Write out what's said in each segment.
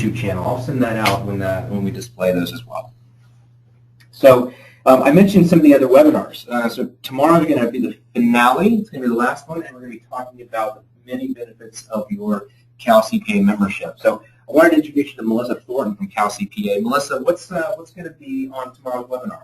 YouTube channel. I'll send that out when we display those as well. So I mentioned some of the other webinars. So tomorrow is going to be the finale. It's going to be the last one, and we're going to be talking about the many benefits of your Cal CPA membership. So I wanted to introduce you to Melissa Thornton from Cal CPA. Melissa, what's going to be on tomorrow's webinar?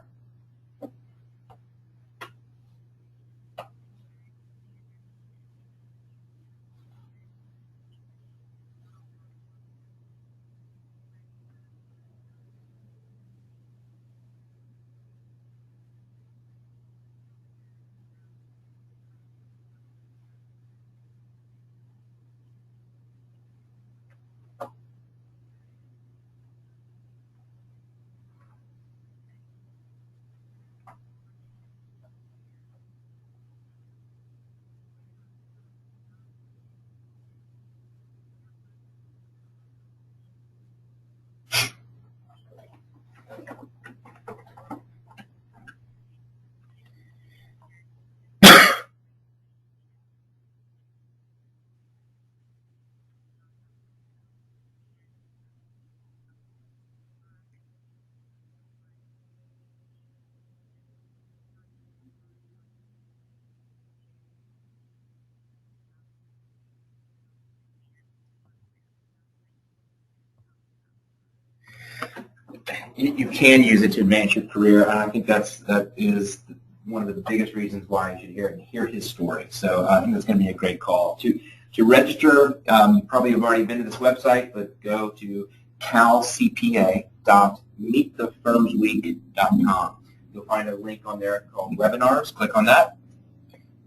You can use it to advance your career, and I think that is one of the biggest reasons why you should hear his story. So I think that's going to be a great call. To register, you probably have already been to this website, but go to calcpa.meetthefirmsweek.com. You'll find a link on there called Webinars. Click on that,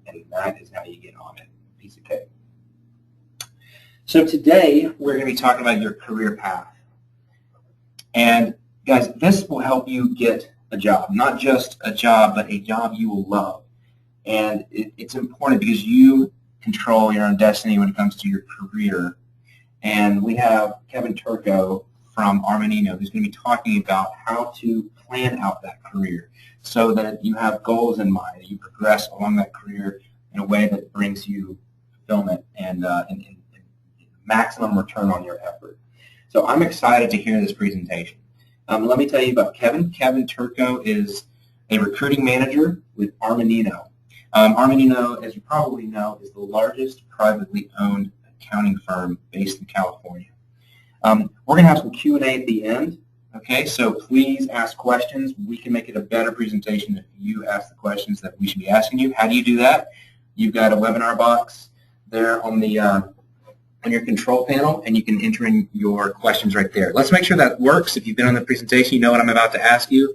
and that is how you get on it. Piece of cake. So today we're going to be talking about your career path. And guys, this will help you get a job, not just a job, but a job you will love. And it's important because you control your own destiny when it comes to your career. And we have Kevin Turco from Armanino who's going to be talking about how to plan out that career so that you have goals in mind, that you progress along that career in a way that brings you fulfillment and maximum return on your effort. So I'm excited to hear this presentation. Let me tell you about Kevin. Kevin Turco is a recruiting manager with Armanino. Armanino, as you probably know, is the largest privately owned accounting firm based in California. We're going to have some Q&A at the end. Okay, so please ask questions. We can make it a better presentation if you ask the questions that we should be asking you. How do you do that? You've got a webinar box there on the on your control panel, and you can enter in your questions right there. Let's make sure that works. If you've been on the presentation, you know what I'm about to ask you.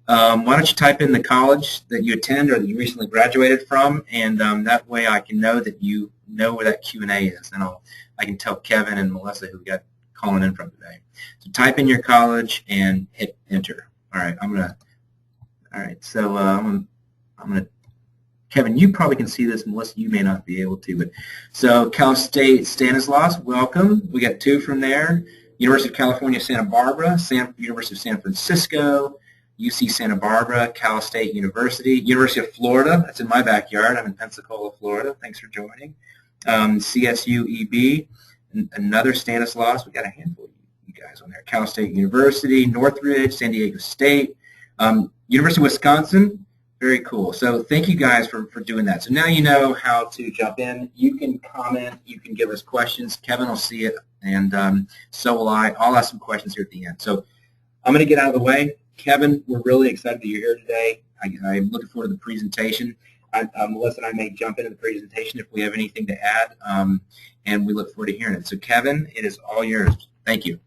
Why don't you type in the college that you attend or that you recently graduated from, and that way I can know that you know where that Q&A is, and I can tell Kevin and Melissa who got calling in from today. So type in your college and hit enter. All right, so I'm gonna. Kevin, you probably can see this. Melissa, you may not be able to. But so Cal State Stanislaus, welcome. We got two from there. University of California, Santa Barbara, University of San Francisco, UC Santa Barbara, Cal State University, University of Florida. That's in my backyard. I'm in Pensacola, Florida. Thanks for joining. CSU EB, another Stanislaus. We got a handful of you guys on there. Cal State University, Northridge, San Diego State, University of Wisconsin. Very cool. So thank you guys for doing that. So now you know how to jump in. You can comment. You can give us questions. Kevin will see it, and so will I. I'll ask some questions here at the end. So I'm going to get out of the way. Kevin, we're really excited that you're here today. I'm looking forward to the presentation. Melissa and I may jump into the presentation if we have anything to add, and we look forward to hearing it. So Kevin, it is all yours. Thank you.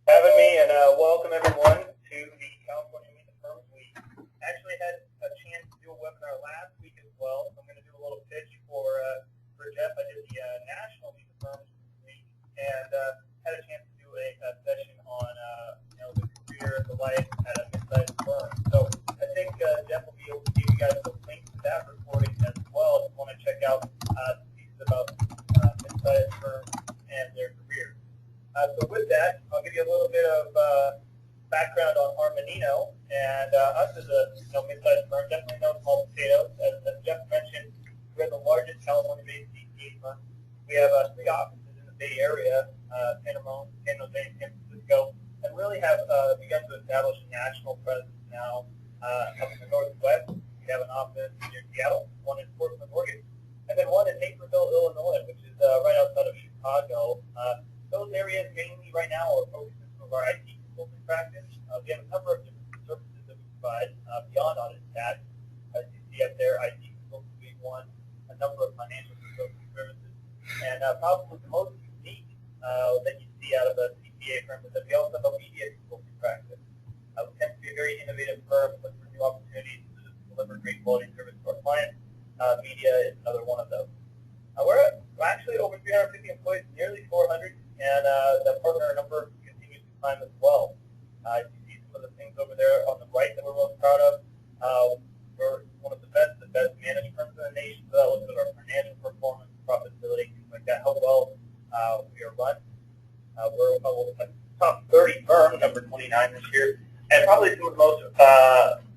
Having me, and welcome everyone to the California Meet the Firms Week. Actually had a chance to do a webinar last week as well, so I'm going to do a little pitch for Jeff. I did the National Meet the Firms Week, and had a chance to do a session on the career, the life at a mid-sized firm. So I think Jeff will be able to give you guys a link to that recording as well if you want to check out some pieces about mid-sized firms and their careers. So with that, I'll give you a little bit of background on Armanino, and us as a mid-sized firm, definitely no small potatoes. As Jeff mentioned, we're the largest California-based CPA firm. We have 3 offices in the Bay Area, San Jose, and San Francisco, and really have begun to establish a national presence now up in the Northwest. We have an office near Seattle, one in Portland, Oregon, and then one in Naperville, Illinois, which is right outside of Chicago. Those areas mainly right now are focusing some of our IT consulting practice. We have a number of different services that we provide beyond audit and tax. As you see up there, IT consulting being one, a number of financial consulting services, and probably the most unique that you see out of a CPA firm is that we also have a media consulting practice. We tend to be a very innovative firm, looking for new opportunities to deliver great quality service to our clients. Media is another one of those. We're actually over 350 employees, nearly 400, and the partner number continues to climb as well. You see some of the things over there on the right that we're most proud of. We're one of the best managed firms in the nation, so that looks at our financial performance, profitability, things like that, how well we are run. We're a top 30 firm, number 29 this year, and probably some of the most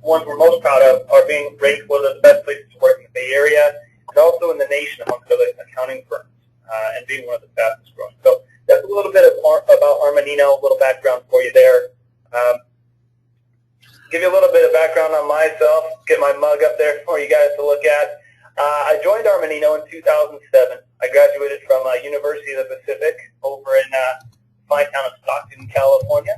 ones we're most proud of are being ranked one of the best places to work in the Bay Area, and also in the nation amongst other accounting firms, and being one of the fastest growing. So that's a little bit about Armanino, a little background for you there. Give you a little bit of background on myself, get my mug up there for you guys to look at. I joined Armanino in 2007. I graduated from University of the Pacific over in fine town of Stockton, California.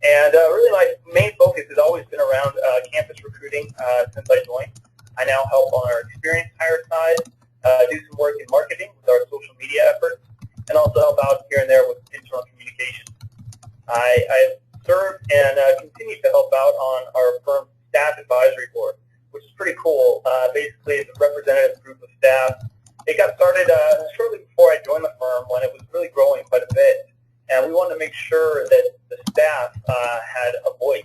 And really my main focus has always been around campus recruiting since I joined. I now help on our experienced hire side, do some work in marketing with our social media efforts, and also help out here and there with internal communication. I serve and continue to help out on our firm's staff advisory board, which is pretty cool. Basically, it's a representative group of staff. It got started shortly before I joined the firm when it was really growing quite a bit, and we wanted to make sure that the staff had a voice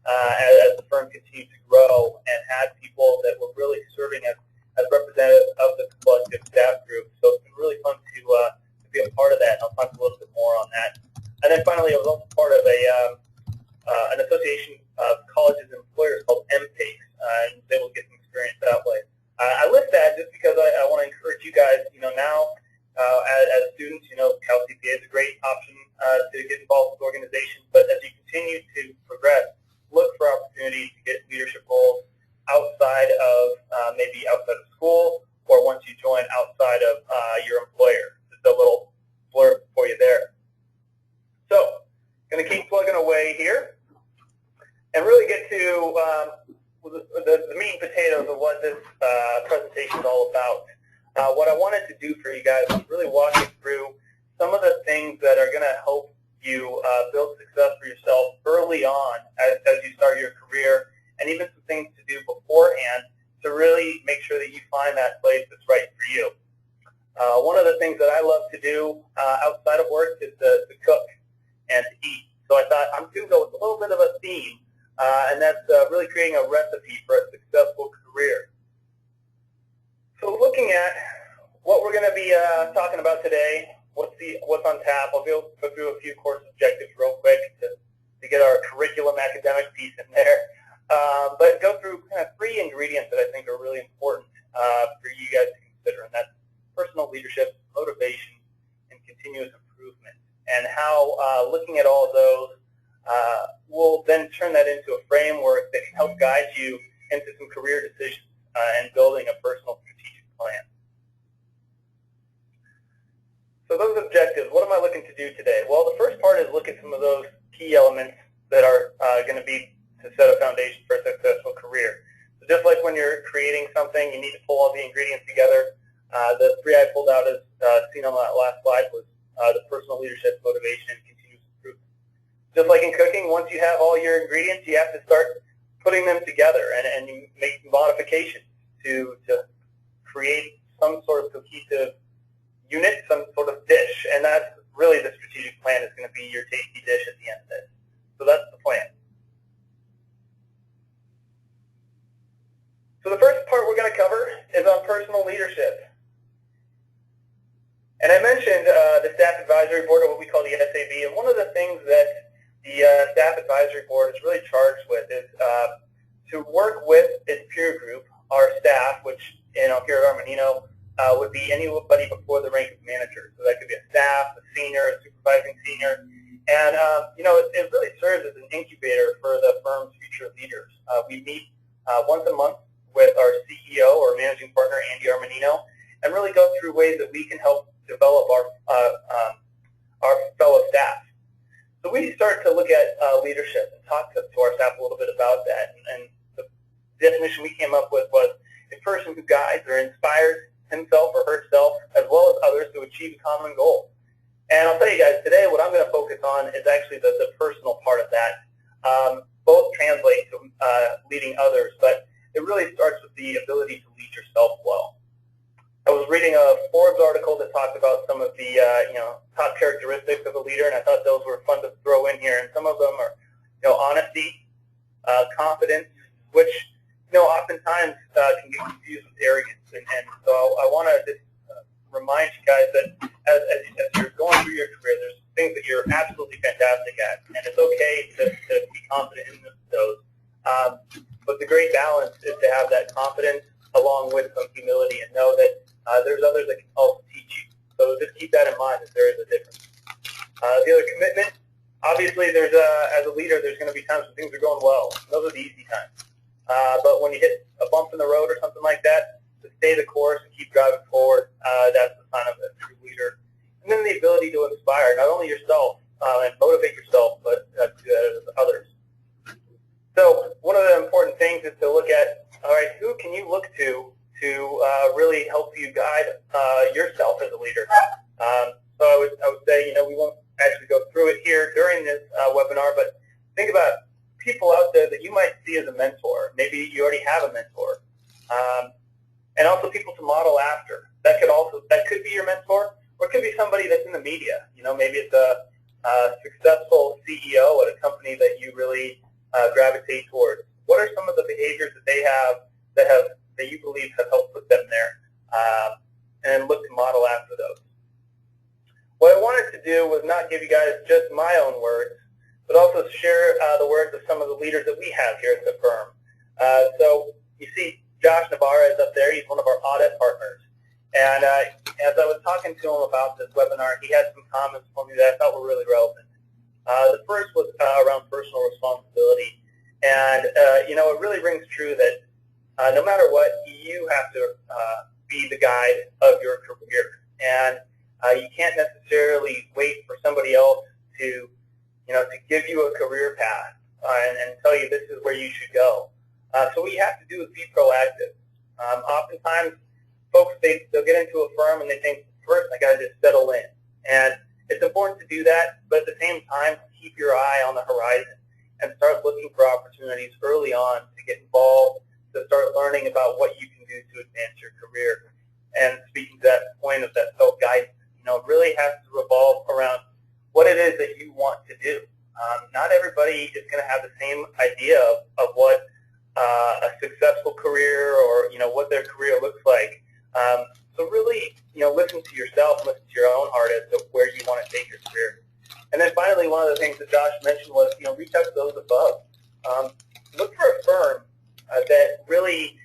as the firm continued to grow and had people that were really serving as representatives of the collective staff group. So it's been really fun to be a part of that, and I'll talk a little bit more on that. And then finally, I was also part of an association of colleges and employers called MPACE, and was able to get some experience that way. I list that just because I want to encourage you guys, now as students, Cal CPA is a great option to get involved with organizations, but as you continue to progress, look for opportunities to get leadership roles outside of maybe outside of school, or once you join outside of your employer. Just a little blurb for you there. So, going to keep plugging away here and really get to the meat and potatoes of what this presentation is all about. What I wanted to do for you guys is really walk you through some of the things that are going to help you build success for yourself early on as you start your career, and even some things to do beforehand to really make sure that you find that place that's right for you. One of the things that I love to do outside of work is to cook and to eat. So I thought I'm going to go with a little bit of a theme, and that's really creating a recipe for a successful career. So looking at what we're going to be talking about today, what's on tap, I'll go through a few course objectives real quick to get our curriculum academic piece in there. But go through kind of 3 ingredients that I think are really important for you guys to consider, and that's personal leadership, motivation, and continuous improvement. And how looking at all of those will then turn that into a framework that can help guide you into some career decisions and building a personal strategic plan. So those objectives, what am I looking to do today? Well, the first part is look at some of those key elements that are going to be to set a foundation for a successful career. So just like when you're creating something, you need to pull all the ingredients together. The 3 I pulled out as seen on that last slide was the personal leadership, motivation, and continuous improvement. Just like in cooking, once you have all your ingredients, you have to start putting them together and you make modifications to create some sort of cohesive unit, some sort of dish. And that's really the strategic plan is going to be your tasty dish at the end of it. So that's the plan. So the first part we're going to cover is on personal leadership. And I mentioned the Staff Advisory Board, or what we call the SAB, and one of the things that the Staff Advisory Board is really charged with is to work with its peer group, our staff, which here at Armanino would be anybody before the rank of manager. So that could be a staff, senior, a supervising senior. And, it really serves as an incubator for the firm's future leaders. We meet once a month with our CEO or managing partner, Andy Armanino, and really go through ways that we can help develop our fellow staff. So we start to look at leadership and talk to our staff a little bit about that. And the definition we came up with was a person who guides or inspires himself or herself as well as others to achieve a common goal. And I'll tell you guys, today what I'm going to focus on is actually the personal part of that. Both translate to leading others, but it really starts with the ability to lead yourself well. I was reading a Forbes article that talked about some of the top characteristics of a leader, and I thought those were fun to throw in here. And some of them are honesty, confidence, which oftentimes can get confused with arrogance. And so I want to just remind you guys that as you're going through your career, there's things that you're absolutely fantastic at, and it's okay to be confident in those. But the great balance is to have that confidence along with some humility and know that there's others that can also teach you. So just keep that in mind that there is a difference. The other commitment, obviously as a leader, there's going to be times when things are going well. Those are the easy times. But when you hit a bump in the road or something like that, to stay the course and keep driving forward, that's the sign of a true leader. And then the ability to inspire not only yourself and motivate yourself, but others. So one of the important things is to look at, all right, who can you look to really help you guide yourself as a leader? So I would say, we won't actually go through it here during this webinar, but think about people out there that you might see as a mentor. Maybe you already have a mentor. And also people to model after. That could be your mentor, or it could be somebody that's in the media. Maybe it's a successful CEO at a company that you really gravitate towards. What are some of the behaviors that they have that you believe have helped put them there, and look to model after those. What I wanted to do was not give you guys just my own words, but also share the words of some of the leaders that we have here at the firm. So you see Josh Navarra is up there. He's one of our audit partners. And as I was talking to him about this webinar, he had some comments for me that I thought were really relevant. The first was around personal responsibility. And, it really rings true that no matter what, you have to be the guide of your career. And you can't necessarily wait for somebody else to give you a career path and tell you this is where you should go. So what you have to do is be proactive. Oftentimes, folks, they'll get into a firm and they think, first, I got to just settle in. And it's important to do that, but at the same time, keep your eye on the horizon and start looking for opportunities early on to get involved, to start learning about what you can do to advance your career. And speaking to that point of that self-guidance, it really has to revolve around what it is that you want to do. Not everybody is going to have the same idea of what a successful career or, what their career looks like. So really, listen to yourself, listen to your own heart as to where you want to take your career. And then finally, one of the things that Josh mentioned was, reach out to those above. Look for a firm that really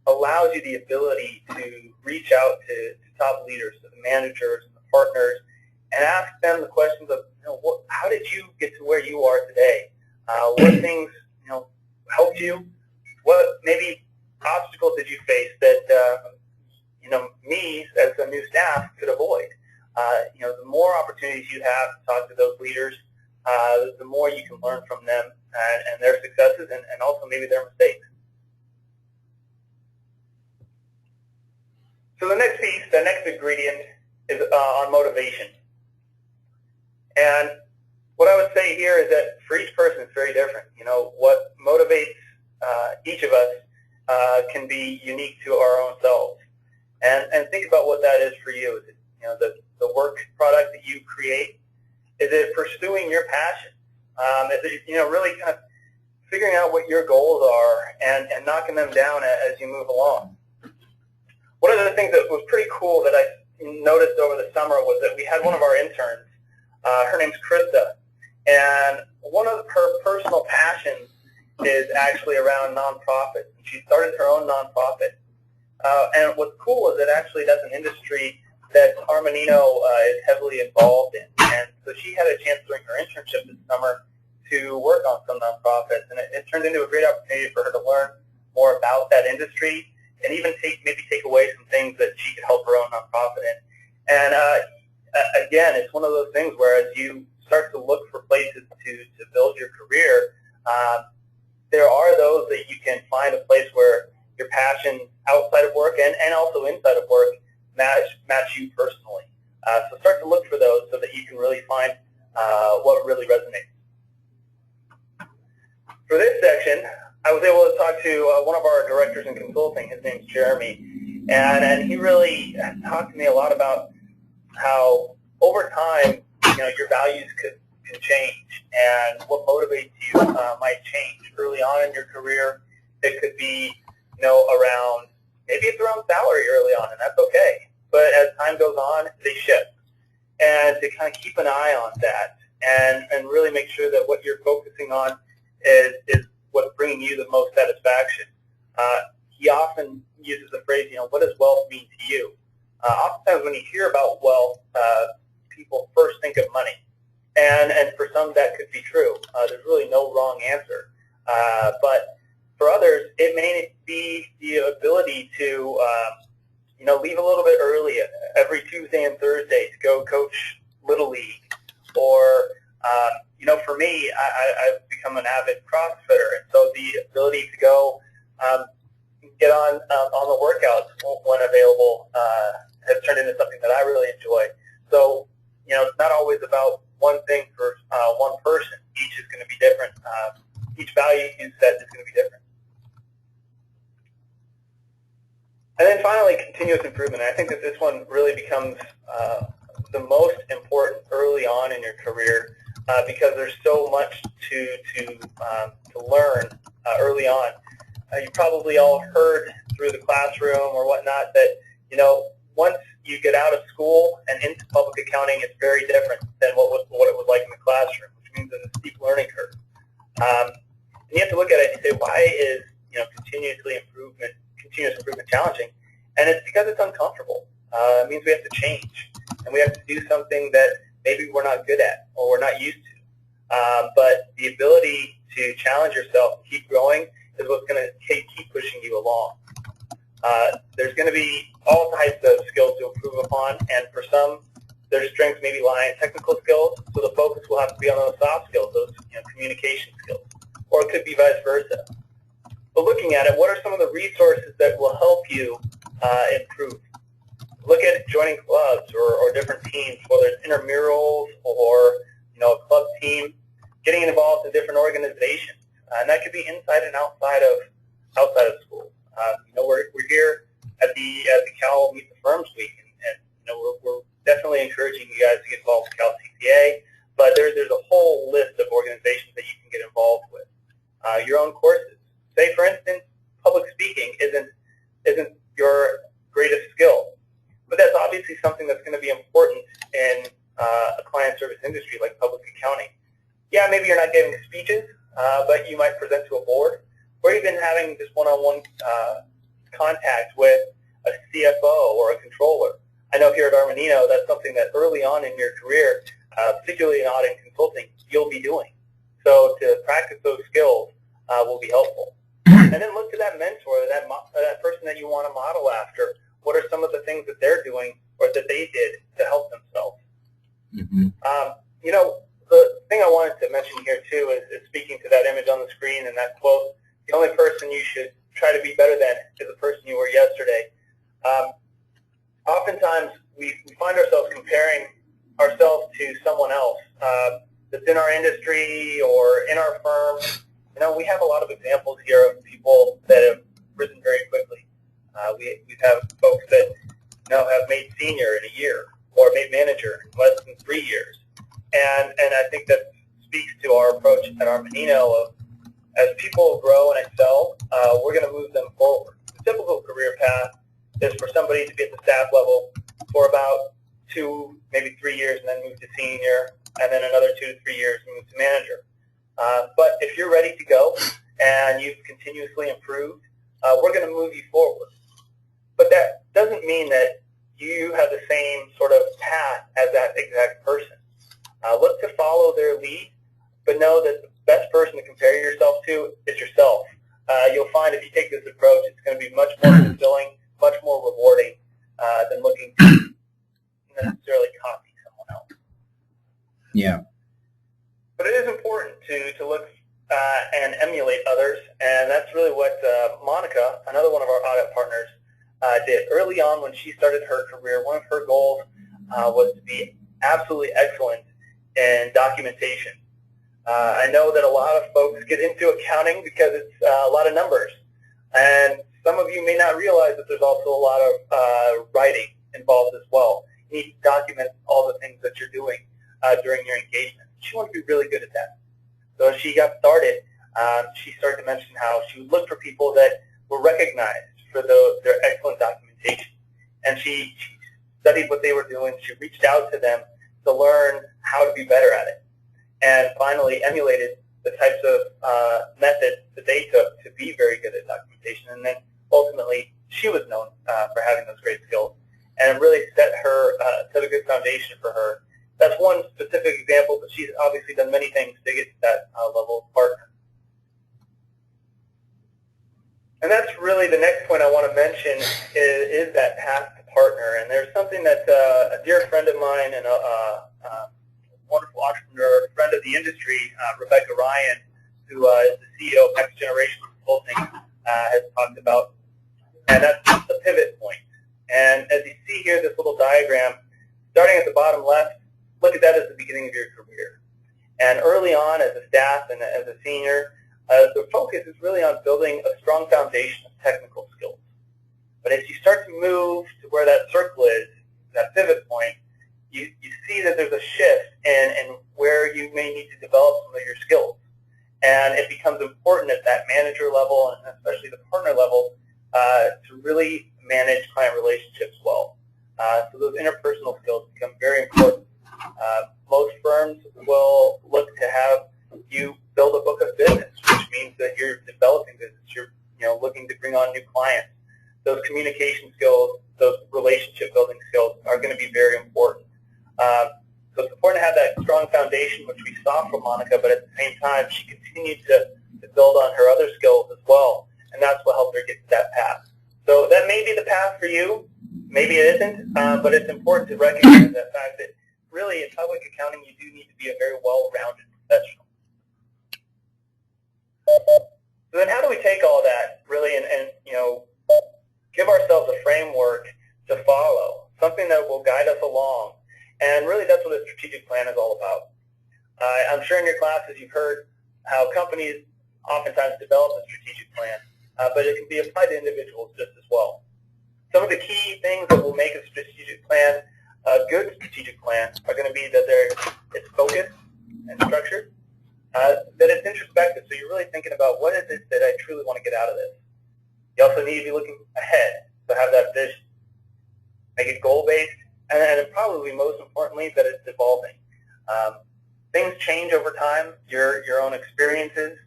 allows you the ability to reach out to top leaders, to the managers, and the partners, and ask them the questions of, how did you get to where you are today? What things, helped you? What maybe obstacles did you face that, me as a new staff could avoid? The more opportunities you have to talk to those leaders, the more you can learn from them and their successes and also maybe their mistakes. So the next piece, the next ingredient is on motivation. And what I would say here is that for each person it's very different. What motivates each of us can be unique to our own selves. And think about what that is for you. Is it, the work product that you create? Is it pursuing your passion? Is it, really kind of figuring out what your goals are and knocking them down as you move along? One of the things that was pretty cool that I noticed over the summer was that we had one of our interns. Her name's Krista, and one of her personal passions is actually around nonprofits. She started her own nonprofit. And what's cool is that actually that's an industry that Armanino is heavily involved in. And so she had a chance during her internship this summer to work on some nonprofits, and it turned into a great opportunity for her to learn more about that industry and even maybe take away some things that she could help her own nonprofit in. And again, it's one of those things where as you start to look for places to build your career, there are those that you can find a place where your passion outside of work and also inside of work match you personally. So start to look for those so that you can really find what really resonates. For this section, I was able to talk to one of our directors in consulting. His name's Jeremy, and he really talked to me a lot about how over time, your values can change, and what motivates you might change. Early on in your career, it could be, maybe it's around salary early on, and that's okay. But as time goes on, they shift. And to kind of keep an eye on that and really make sure that what you're focusing on is what's bringing you the most satisfaction. He often uses the phrase, what does wealth mean to you? Oftentimes when you hear about wealth, people first think of money. And for some that could be true. There's really no wrong answer. But for others, it may be the ability to leave a little bit early every Tuesday and Thursday to go coach Little League. Or, for me, I've become an avid CrossFitter. And so the ability to go get on the workouts when available has turned into something that I really enjoy. So, it's not always about one thing for one person. Each is going to be different. Each value set is going to be different. And then finally, continuous improvement. I think that this one really becomes the most important early on in your career because there's so much to learn early on. You probably all heard through the classroom or whatnot that, once you get out of school and into public accounting, it's very different than what it was like in the classroom, which means there's a steep learning curve. And you have to look at it and say, why is continuous improvement challenging? And it's because it's uncomfortable. It means we have to change, and we have to do something that maybe we're not good at or we're not used to. But the ability to challenge yourself, keep growing, is what's going to keep pushing you along. There's going to be all types of skills to improve upon, and for some, their strengths maybe lie in technical skills, so the focus will have to be on those soft skills, those communication skills, or it could be vice versa. But looking at it, what are some of the resources that will help you improve? Look at joining clubs or different teams, whether it's intramurals or a club team, getting involved in different organizations, and that could be inside and outside of school. We're here at the Cal Meet the Firms Week, and we're definitely encouraging you guys to get involved with Cal CPA, but there's a whole list of organizations that you can get involved with. Your own courses. Say, for instance, public speaking isn't your greatest skill, but that's obviously something that's going to be important in a client service industry like public accounting. Yeah, maybe you're not giving speeches, but you might present to a board, or even having just one-on-one contact with a CFO or a controller. I know here at Armanino, that's something that early on in your career, particularly in audit and consulting, you'll be doing. So to practice those skills will be helpful. And then look to that mentor, that person that you want to model after. What are some of the things that they're doing or that they did to help themselves? Mm-hmm. The thing I wanted to mention here, too, is speaking to that image on the screen and that quote, the only person you should try to be better than is the person you were yesterday. Oftentimes, we find ourselves comparing ourselves to someone else that's in our industry or in our firm. We have a lot of examples here of people that have risen very quickly. We have folks that have made senior in a year or made manager in less than 3 years. And I think that speaks to our approach at Armanino of as people grow and excel, we're going to move them forward. The typical career path is for somebody to be at the staff level for about 2, maybe 3 years and then move to senior, and then another 2 to 3 years and move to manager. But if you're ready to go and you've continuously improved, we're going to move you forward. But that doesn't mean that you have the same sort of path as that exact person. Look to follow their lead, but know that the best person to compare yourself to is yourself. You'll find if you take this approach, it's going to be much more fulfilling, much more rewarding than looking to necessarily copy someone else. Yeah. But it is important to look and emulate others, and that's really what Monica, another one of our audit partners, did. Early on when she started her career, one of her goals was to be absolutely excellent in documentation. I know that a lot of folks get into accounting because it's a lot of numbers, and some of you may not realize that there's also a lot of writing involved as well. You need to document all the things that you're doing during your engagement. She wanted to be really good at that. So as she got started, she started to mention how she would look for people that were recognized for their excellent documentation. And she studied what they were doing. She reached out to them to learn how to be better at it. And finally emulated the types of methods that they took to be very good at documentation. And then ultimately, she was known for having those great skills and really set a good foundation for her. That's one specific example, but she's obviously done many things to get to that level of partner. And that's really the next point I want to mention is that path to partner. And there's something that a dear friend of mine and a wonderful entrepreneur, friend of the industry, Rebecca Ryan, who is the CEO of Next Generation Consulting, has talked about, and that's the pivot point. And as you see here, this little diagram, starting at the bottom left, look at that as the beginning of your career. And early on, as a staff and as a senior, the focus is really on building a strong foundation of technical skills. But as you start to move to where that circle is, that pivot point, you see that there's a shift in where you may need to develop some of your skills. And it becomes important at that manager level and especially the partner level to really manage client relationships well. So those interpersonal skills become very important. Most firms will look to have you build a book of business, which means that you're developing business. You're looking to bring on new clients. Those communication skills, those relationship building skills are going to be very important. So it's important to have that strong foundation, which we saw from Monica, but at the same time, she continued to build on her other skills as well, and that's what helped her get to that path. So that may be the path for you. Maybe it isn't, but it's important to recognize that fact that really in public accounting, you do need to be a very well-rounded professional. So then how do we take all that really and give ourselves a framework to follow, something that will guide us along? And really that's what a strategic plan is all about. I'm sure in your classes you've heard how companies oftentimes develop a strategic plan, but it can be applied to individuals just as well. Some of the key things that will make a strategic plan a good strategic plan are going to be that it's focused and structured, that it's introspective, so you're really thinking about what is it that I truly want to get out of this. You also need to be looking ahead, so have that vision. Make it goal-based, and probably most importantly, that it's evolving. Things change over time, your own experiences.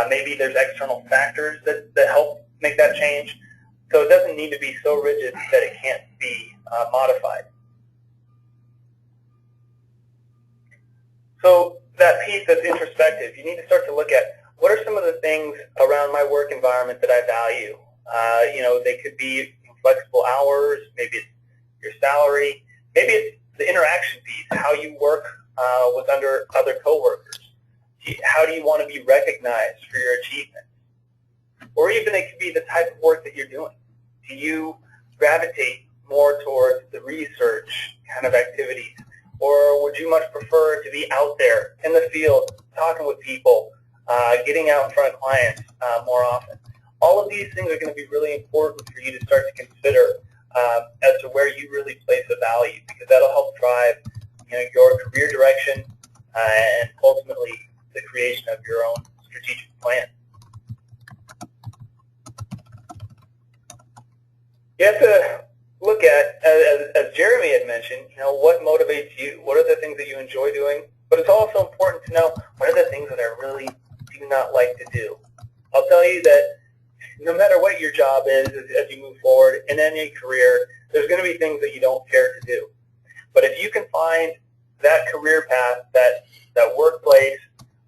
Maybe there's external factors that help make that change. So it doesn't need to be so rigid that it can't be modified. So that piece that's introspective, you need to start to look at what are some of the things around my work environment that I value. They could be flexible hours, maybe it's your salary, maybe it's the interaction piece, how you work with other coworkers. How do you want to be recognized for your achievements? Or even it could be the type of work that you're doing. Do you gravitate more towards the research kind of activities? Or would you much prefer to be out there in the field, talking with people, getting out in front of clients more often? All of these things are going to be really important for you to start to consider as to where you really place the value, because that'll help drive your career direction and ultimately the creation of your own strategic plan. You have to look at, as Jeremy had mentioned, what motivates you? What are the things that you enjoy doing? But it's also important to know what are the things that I really do not like to do. I'll tell you that no matter what your job is as you move forward in any career, there's going to be things that you don't care to do. But if you can find that career path, that workplace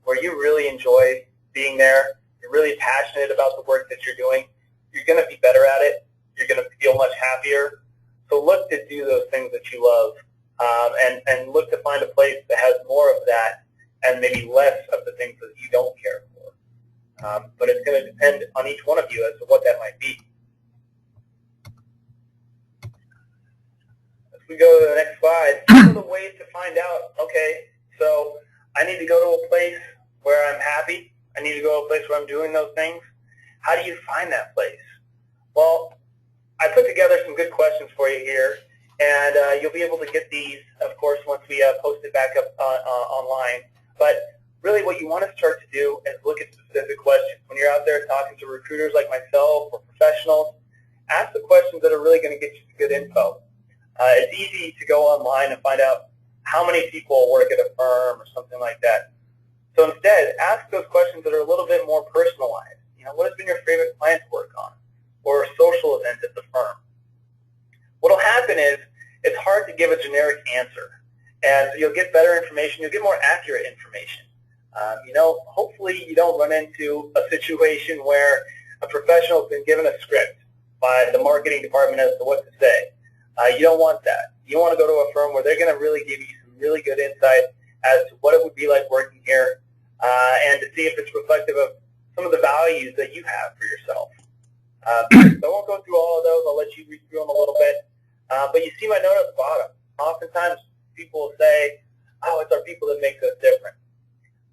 where you really enjoy being there, you're really passionate about the work that you're doing, you're going to be better at it. You're going to feel much happier. So look to do those things that you love, and look to find a place that has more of that and maybe less of the things that you don't care for. But it's going to depend on each one of you as to what that might be. As we go to the next slide, some of the ways to find out, okay, so I need to go to a place where I'm happy. I need to go to a place where I'm doing those things. How do you find that place? Well, I put together some good questions for you here, and you'll be able to get these, of course, once we post it back up online. But really what you want to start to do is look at specific questions. When you're out there talking to recruiters like myself or professionals, ask the questions that are really going to get you good info. It's easy to go online and find out how many people work at a firm or something like that. So instead, ask those questions that are a little bit more personalized. You know, what has been your favorite client to work on, or a social event at the firm? What will happen is it's hard to give a generic answer, and you'll get better information. You'll get more accurate information. You know, hopefully you don't run into a situation where a professional has been given a script by the marketing department as to what to say. You don't want that. You want to go to a firm where they're going to really give you some really good insight as to what it would be like working here, and to see if it's reflective of some of the values that you have for yourself. So I won't go through all of those. I'll let you read through them a little bit. But you see my note at the bottom. Oftentimes people will say, oh, it's our people that makes us different.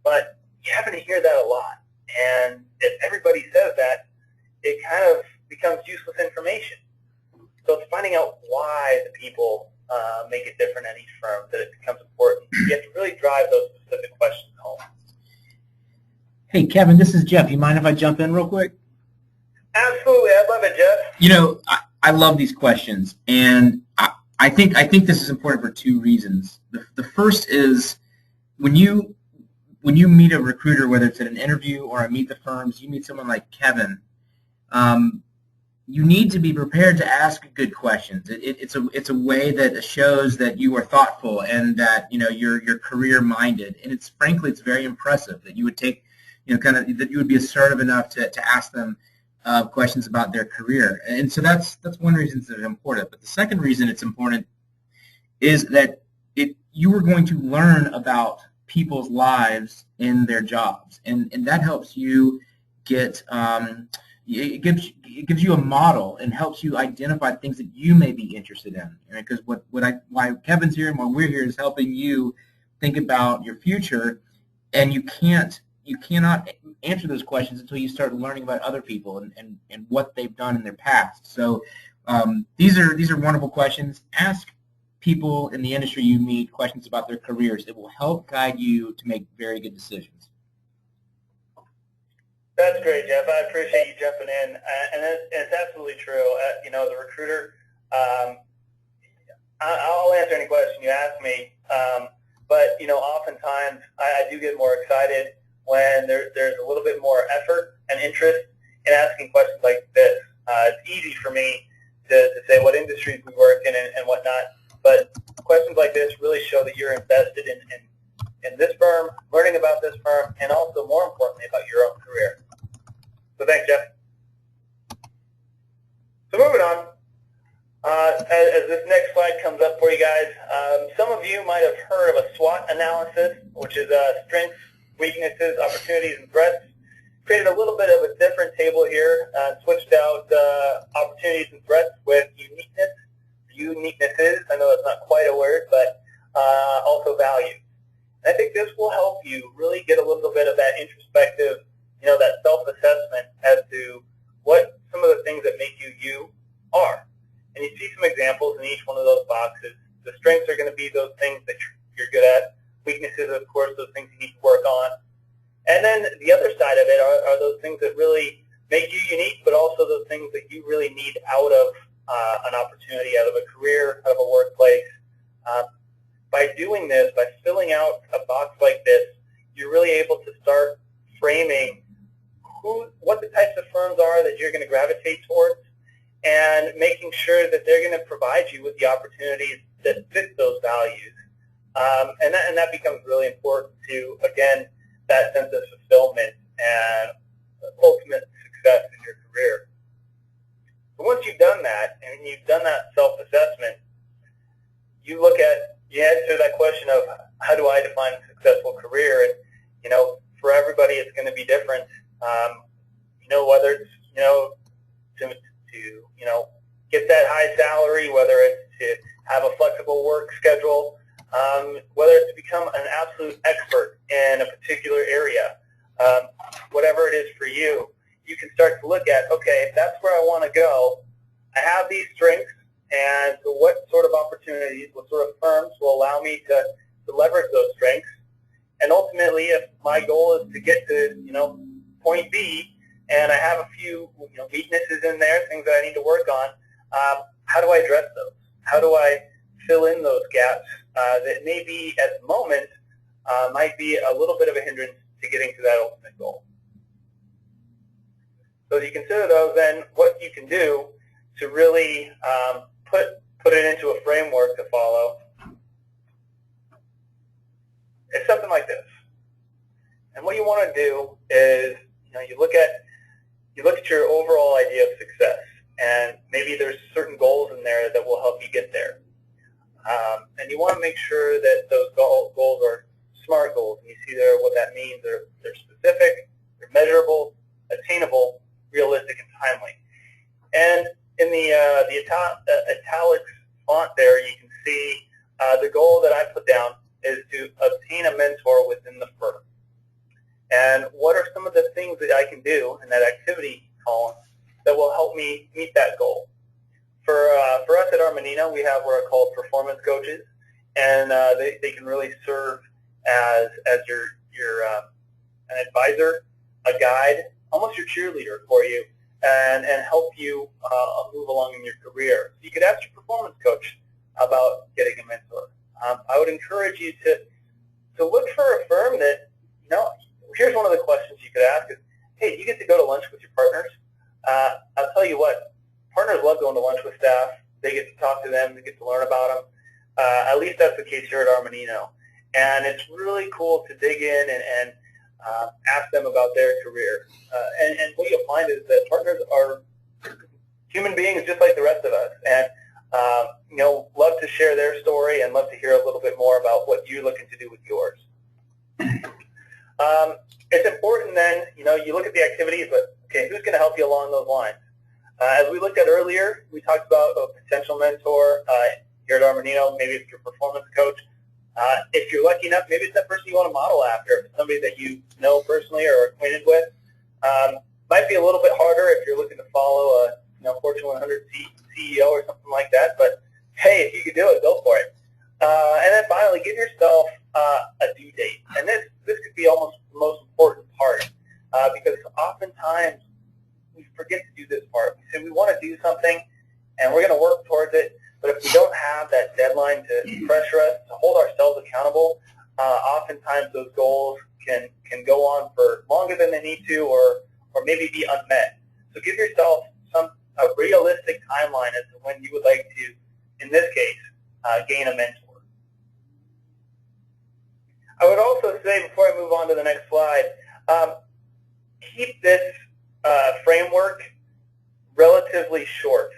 But you happen to hear that a lot. And if everybody says that, it kind of becomes useless information. So it's finding out why the people make it different at each firm that it becomes important. You have to really drive those specific questions home. Hey, Kevin, this is Jeff. You mind if I jump in real quick? Absolutely. I love it, Jeff. You know, I love these questions, and I think this is important for two reasons. The first is when you meet a recruiter, whether it's at an interview or I meet the firms, you meet someone like Kevin, you need to be prepared to ask good questions. It's a way that shows that you are thoughtful and that you're career minded, and it's very impressive that you would take that you would be assertive enough to ask them questions about their career. And so that's one reason that it's important. But the second reason it's important is that you are going to learn about people's lives in their jobs, and that helps you get it gives you a model and helps you identify things that you may be interested in. Because why Kevin's here and why we're here is helping you think about your future, and you cannot answer those questions until you start learning about other people and what they've done in their past. So these are wonderful questions. Ask people in the industry you meet questions about their careers. It will help guide you to make very good decisions. That's great, Jeff. I appreciate you jumping in, and it's absolutely true. As a recruiter, I'll answer any question you ask me, but oftentimes I do get more excited when there's a little bit more effort and interest in asking questions like this. It's easy for me to say what industries we work in and whatnot, but questions like this really show that you're invested in this firm, learning about this firm, and also, more importantly, about your own career. So thanks, Jeff. So moving on, as this next slide comes up for you guys, some of you might have heard of a SWOT analysis, which is strengths, weaknesses, opportunities, and threats. Created a little bit of a different table here, switched out opportunities and threats with uniquenesses. I know that's not quite a word, but also values. And I think this will help you really get a little bit of that introspective, that self-assessment as to what some of the things that make you are. And you see some examples in each one of those boxes. The strengths are going to be those things that you're good at. Weaknesses, of course, those things you need to work on. And then the other side of it are those things that really make you unique, but also those things that you really need out of an opportunity, out of a career, out of a workplace. By doing this, by filling out a box like this, you're really able to start framing what the types of firms are that you're going to gravitate towards, and making sure that they're going to provide you with the opportunities that fit those values. And that becomes really important to, again, that sense of fulfillment and ultimate success in your career. So once you've done that, and you've done that self-assessment, you answer that question of how do I define a successful career, and for everybody it's going to be different. Whether it's to get that high salary, whether it's to have a flexible work schedule, whether it's to become an absolute expert in a particular area, whatever it is for you, you can start to look at, okay, if that's where I want to go, I have these strengths, and so what sort of opportunities, what sort of firms will allow me to leverage those strengths? And ultimately, if my goal is to get to, point B, and I have a few weaknesses in there, things that I need to work on, how do I address those? How do I fill in those gaps that maybe at the moment might be a little bit of a hindrance to getting to that ultimate goal? So as you consider those, then what you can do to really put it into a framework to follow is something like this. And what you want to do is, you look at your overall idea of success, and maybe there's certain goals in there that will help you get there. And you want to make sure that those goals are SMART goals. And you see there what that means. They're specific, they're measurable, attainable, realistic, and timely. And in the italics font there, you can see the goal that I put down is to obtain a mentor within the firm. And what are some of the things that I can do in that activity column that will help me meet that goal? For us at Armanino, we have what are called performance coaches, and they can really serve as your an advisor, a guide, almost your cheerleader for you, and help you move along in your career. So you could ask your performance coach about getting a mentor. I would encourage you to look for a firm that, here's one of the questions you could ask is, hey, do you get to go to lunch with your partners? I'll tell you what, partners love going to lunch with staff. They get to talk to them. They get to learn about them. At least that's the case here at Armanino. And it's really cool to dig in and ask them about their career. And what you'll find is that partners are human beings just like the rest of us. And, love to share their story and love to hear a little bit more about what you're looking to do with yours. It's important then, you look at the activities, but, okay, who's going to help you along those lines? As we looked at earlier, we talked about a potential mentor here at Armanino. Maybe it's your performance coach. If you're lucky enough, maybe it's that person you want to model after. If it's somebody that you know personally or are acquainted with. Might be a little bit harder if you're looking to follow a Fortune 100 CEO or something like that. But hey, if you could do it, go for it. And then finally, give yourself a due date. And this could be almost the most important part because oftentimes we forget to do this part. We say we want to do something and we're going to work towards it. But if we don't have that deadline to pressure us, to hold ourselves accountable, oftentimes those goals can go on for longer than they need to or maybe be unmet. So give yourself a realistic timeline as to when you would like to, in this case, gain a mentor. I would also say, before I move on to the next slide, keep this framework relatively short.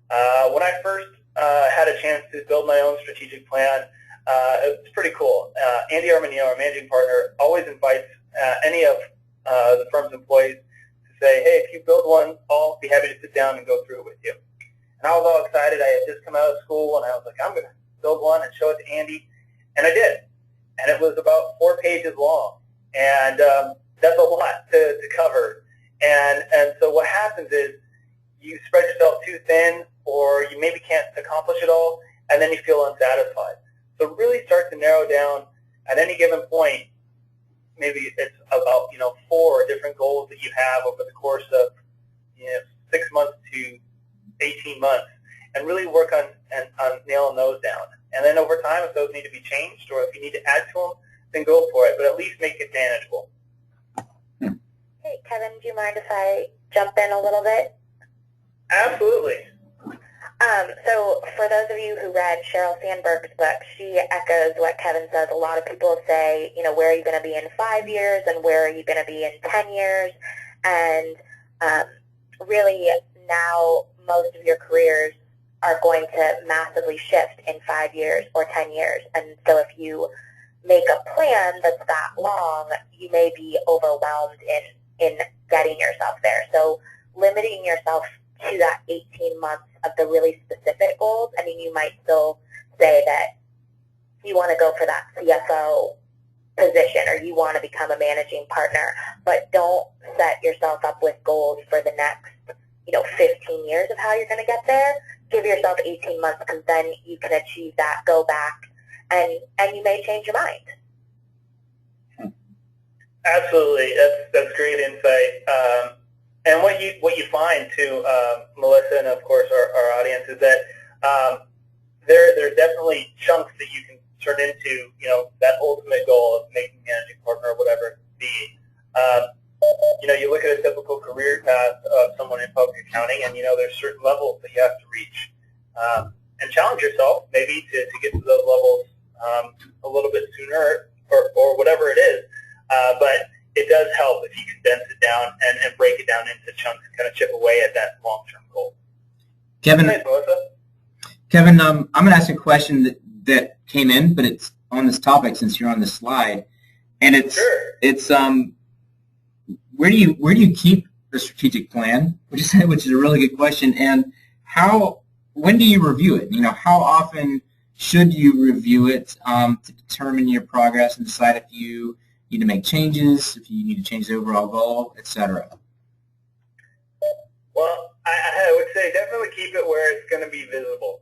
When I first had a chance to build my own strategic plan, it's pretty cool. Andy Armanino, our managing partner, always invites any of the firm's employees to say, hey, if you build one, I'll be happy to sit down and go through it with you. And I was all excited. I had just come out of school, and I was like, I'm going to build one and show it to Andy. And I did. And it was about 4 pages long. And that's a lot to cover. And so what happens is you spread yourself too thin, or you maybe can't accomplish it all, and then you feel unsatisfied. So really start to narrow down at any given point. Maybe it's about 4 different goals that you have over the course of 6 months to 18 months, and really work on nailing those down. And then over time, if those need to be changed or if you need to add to them, then go for it. But at least make it manageable. Great. Kevin, do you mind if I jump in a little bit? Absolutely. So for those of you who read Sheryl Sandberg's book, she echoes what Kevin says. A lot of people say, you know, where are you going to be in 5 years and where are you going to be in 10 years? And really now most of your careers are going to massively shift in 5 years or 10 years. And so if you make a plan that's that long, you may be overwhelmed in getting yourself there. So limiting yourself to that 18 months of the really specific goals. I mean, you might still say that you want to go for that CFO position or you want to become a managing partner, but don't set yourself up with goals for the next, 15 years of how you're going to get there. Give yourself 18 months because then you can achieve that, go back, and you may change your mind. Absolutely. That's great insight. And what you find too, Melissa, and of course our audience, is that there's definitely chunks that you can turn into, that ultimate goal of making managing partner or whatever it be. You look at a typical career path of someone in public accounting, and there's certain levels that you have to reach, and challenge yourself maybe to get to those levels a little bit sooner or whatever it is, but it does help if you condense it down and break it down into chunks and kind of chip away at that long-term goal. Kevin, Thanks, Melissa. Kevin, I'm going to ask you a question that came in, but it's on this topic since you're on the slide, and it's where do you keep the strategic plan, which is a really good question, and when do you review it? How often should you review it to determine your progress and decide if you need to make changes, if you need to change the overall goal, etc.? Well, I would say definitely keep it where it's going to be visible.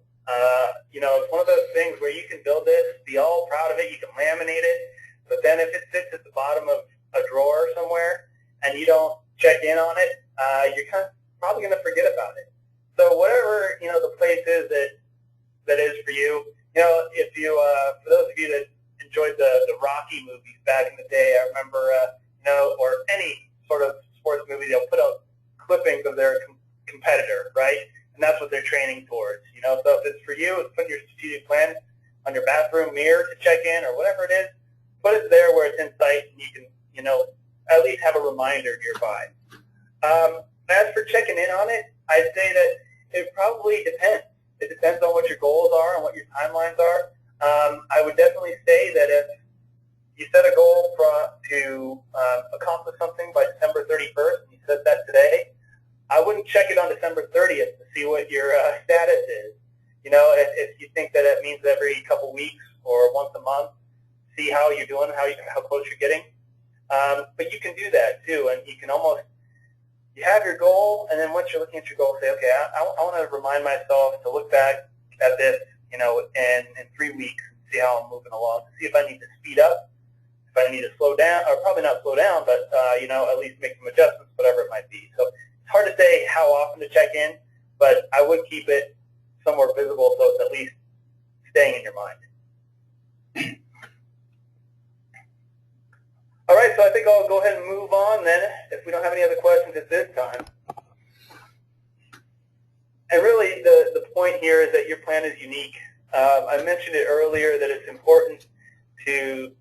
It's one of those things where you can build this, be all proud of it, you can laminate it, but then if it sits at the bottom of a drawer somewhere and you don't check in on it, you're probably going to forget about it. So whatever, the place is that is for you, if you, for those of you that enjoyed the Rocky movies back in the day, I remember, or any sort of sports movie, they'll put out clippings of their competitor, right? And that's what they're training towards, So if it's for you, it's putting your strategic plan on your bathroom mirror to check in or whatever it is, put it there where it's in sight and you can, at least have a reminder nearby. As for checking in on it, I'd say that it probably depends. It depends on what your goals are and what your timelines are. I would definitely say that if you set a goal to accomplish something by December 31st, and you set that today, I wouldn't check it on December 30th to see what your status is. If you think that it means every couple weeks or once a month, see how you're doing, how close you're getting. But you can do that too, and you can you have your goal, and then once you're looking at your goal, say, okay, I want to remind myself to look back at this, in 3 weeks, and see how I'm moving along, see if I need to speed up, if I need to slow down, or probably not slow down, but, at least make some adjustments, whatever it might be. So it's hard to say how often to check in, but I would keep it somewhere visible so it's at least staying in your mind. All right, so I think I'll go ahead and move on then, if we don't have any other questions at this time. And really, the point here is that your plan is unique. I mentioned it earlier that it's important to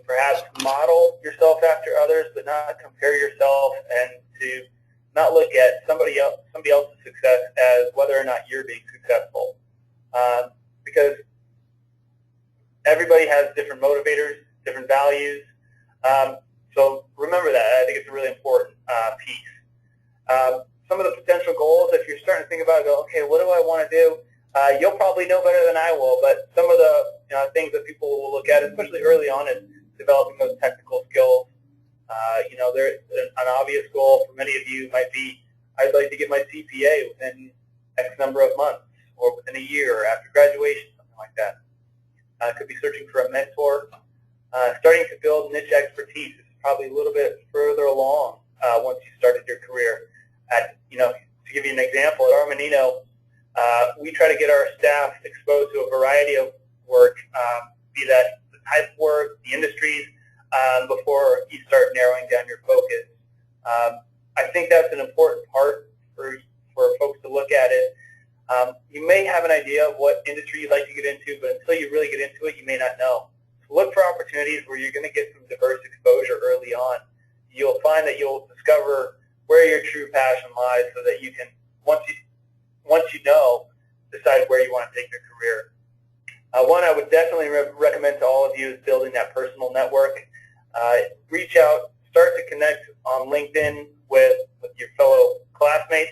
perhaps model yourself after others, but not compare yourself, and to not look at somebody else's success as whether or not you're being successful. Because everybody has different motivators, different values. So remember that. I think it's a really important piece. Some of the potential goals, if you're starting to think about it, go, okay, what do I want to do? You'll probably know better than I will, but some of the things that people will look at, especially early on, is developing those technical skills. There's an obvious goal for many of you might be, I'd like to get my CPA within X number of months or within a year or after graduation, something like that. Could be searching for a mentor. Starting to build niche expertise is probably a little bit further along once you started your career. To give you an example, at Armanino, we try to get our staff exposed to a variety of work, be that the type of work, the industries, before you start narrowing down your focus. I think that's an important part for folks to look at it. You may have an idea of what industry you'd like to get into, but until you really get into it, you may not know. So look for opportunities where you're going to get some diverse exposure early on. You'll find that you'll discover where your true passion lies so that you can, once you know, decide where you want to take your career. One I would definitely recommend to all of you is building that personal network. Reach out, start to connect on LinkedIn with your fellow classmates.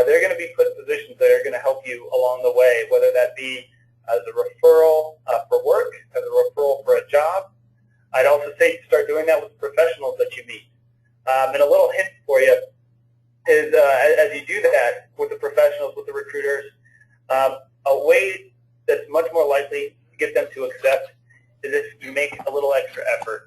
They're going to be put in positions that are going to help you along the way, whether that be as a referral for work, as a referral for a job. I'd also say start doing that with professionals that you meet. And a little hint for you is as you do that with the professionals, with the recruiters, a way that's much more likely to get them to accept is if you make a little extra effort.